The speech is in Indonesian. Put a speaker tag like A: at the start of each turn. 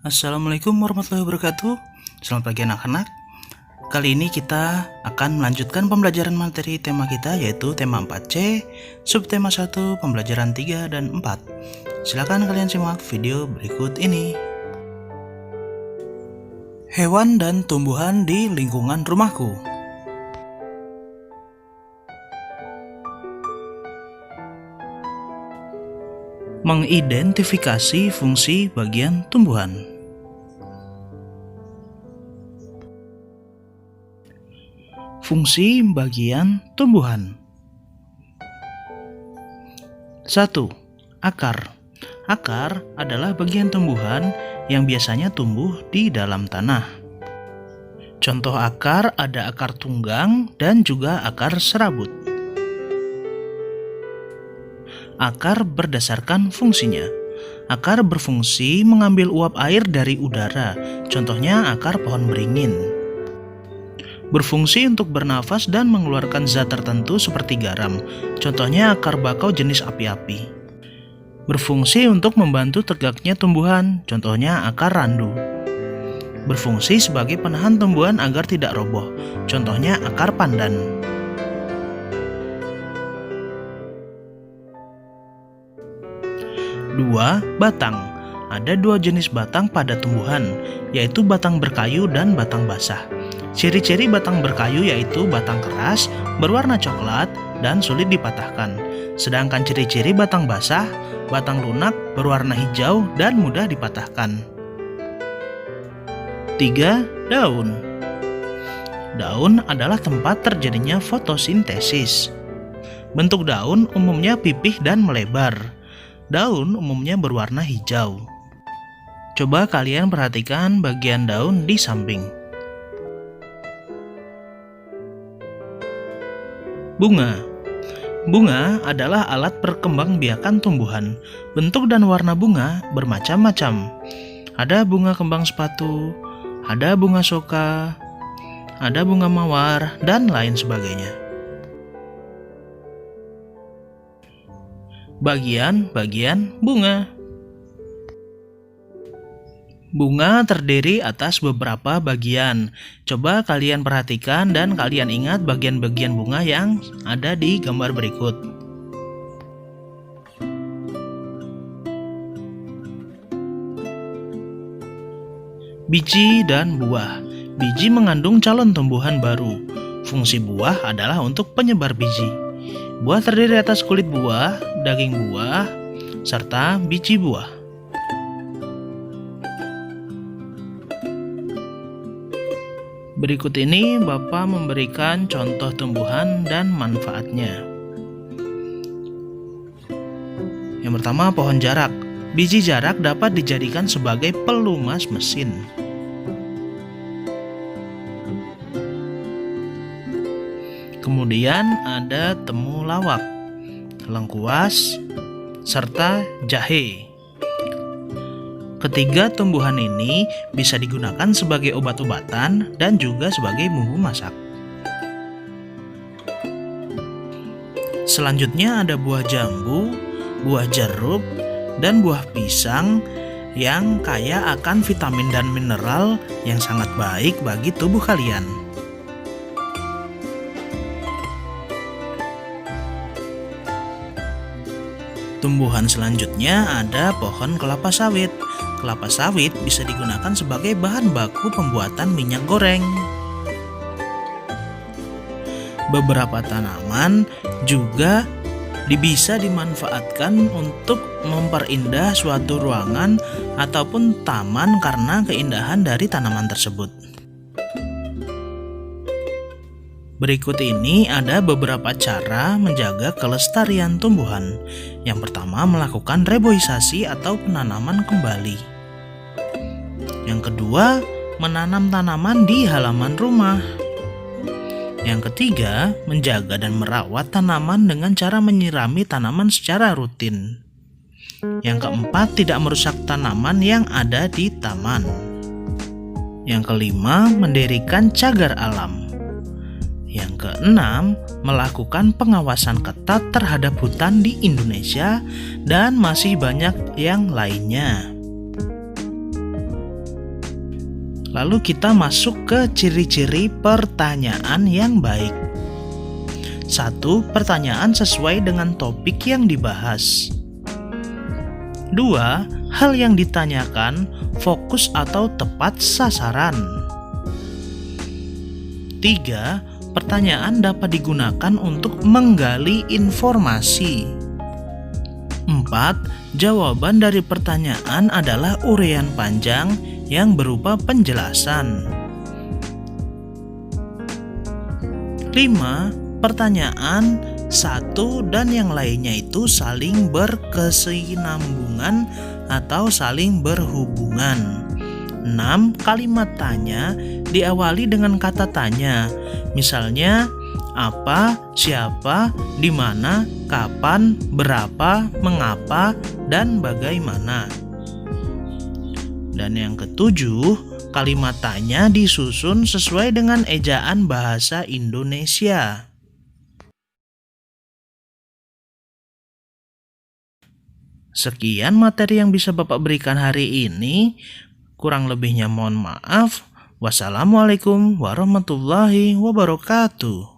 A: Assalamualaikum warahmatullahi wabarakatuh. Selamat pagi anak-anak. Kali ini kita akan melanjutkan pembelajaran materi tema kita, yaitu tema 4C, subtema 1, pembelajaran 3 dan 4. Silakan kalian simak video berikut ini. Hewan dan tumbuhan di lingkungan rumahku. Mengidentifikasi fungsi bagian tumbuhan. Fungsi bagian tumbuhan. 1. Akar. Akar adalah bagian tumbuhan yang biasanya tumbuh di dalam tanah. Contoh akar ada akar tunggang dan juga akar serabut. Akar berdasarkan fungsinya. Akar berfungsi mengambil uap air dari udara, contohnya akar pohon beringin. Berfungsi untuk bernafas dan mengeluarkan zat tertentu seperti garam, contohnya akar bakau jenis api-api. Berfungsi untuk membantu tegaknya tumbuhan, contohnya akar randu. Berfungsi sebagai penahan tumbuhan agar tidak roboh, contohnya akar pandan. 2. Batang. Ada dua jenis batang pada tumbuhan, yaitu batang berkayu dan batang basah. Ciri-ciri batang berkayu yaitu batang keras, berwarna coklat, dan sulit dipatahkan. Sedangkan ciri-ciri batang basah, batang lunak, berwarna hijau, dan mudah dipatahkan. 3. Daun. Daun adalah tempat terjadinya fotosintesis. Bentuk daun umumnya pipih dan melebar. Daun umumnya berwarna hijau. Coba kalian perhatikan bagian daun di samping. Bunga. Bunga adalah alat perkembangbiakan tumbuhan. Bentuk dan warna bunga bermacam-macam. Ada bunga kembang sepatu, ada bunga soka, ada bunga mawar, dan lain sebagainya. Bagian-bagian bunga. Bunga terdiri atas beberapa bagian. Coba kalian perhatikan dan kalian ingat bagian-bagian bunga yang ada di gambar berikut. Biji dan buah. Biji mengandung calon tumbuhan baru. Fungsi buah adalah untuk penyebar biji. Buah terdiri atas kulit buah, daging buah, serta biji buah. Berikut ini Bapak memberikan contoh tumbuhan dan manfaatnya. Yang pertama, pohon jarak. Biji jarak dapat dijadikan sebagai pelumas mesin. Kemudian ada temulawak, lengkuas, serta jahe. Ketiga tumbuhan ini bisa digunakan sebagai obat-obatan dan juga sebagai bumbu masak. Selanjutnya ada buah jambu, buah jeruk, dan buah pisang yang kaya akan vitamin dan mineral yang sangat baik bagi tubuh kalian. Tumbuhan selanjutnya ada pohon kelapa sawit. Kelapa sawit bisa digunakan sebagai bahan baku pembuatan minyak goreng. Beberapa tanaman juga bisa dimanfaatkan untuk memperindah suatu ruangan ataupun taman karena keindahan dari tanaman tersebut. Berikut ini ada beberapa cara menjaga kelestarian tumbuhan. Yang pertama, melakukan reboisasi atau penanaman kembali. Yang kedua, menanam tanaman di halaman rumah. Yang ketiga, menjaga dan merawat tanaman dengan cara menyirami tanaman secara rutin. Yang keempat, tidak merusak tanaman yang ada di taman. Yang kelima, mendirikan cagar alam. Yang keenam, melakukan pengawasan ketat terhadap hutan di Indonesia dan masih banyak yang lainnya. Lalu kita masuk ke ciri-ciri pertanyaan yang baik. 1. Pertanyaan sesuai dengan topik yang dibahas. 2. Hal yang ditanyakan fokus atau tepat sasaran. 3. Pertanyaan dapat digunakan untuk menggali informasi. 4. Jawaban dari pertanyaan adalah uraian panjang yang berupa penjelasan. 5. Pertanyaan satu dan yang lainnya itu saling berkesinambungan atau saling berhubungan. 6. Kalimat tanya diawali dengan kata tanya. Misalnya, apa, siapa, di mana, kapan, berapa, mengapa, dan bagaimana. Dan yang ketujuh, kalimat tanya disusun sesuai dengan ejaan bahasa Indonesia. Sekian materi yang bisa Bapak berikan hari ini. Kurang lebihnya mohon maaf. Wassalamualaikum warahmatullahi wabarakatuh.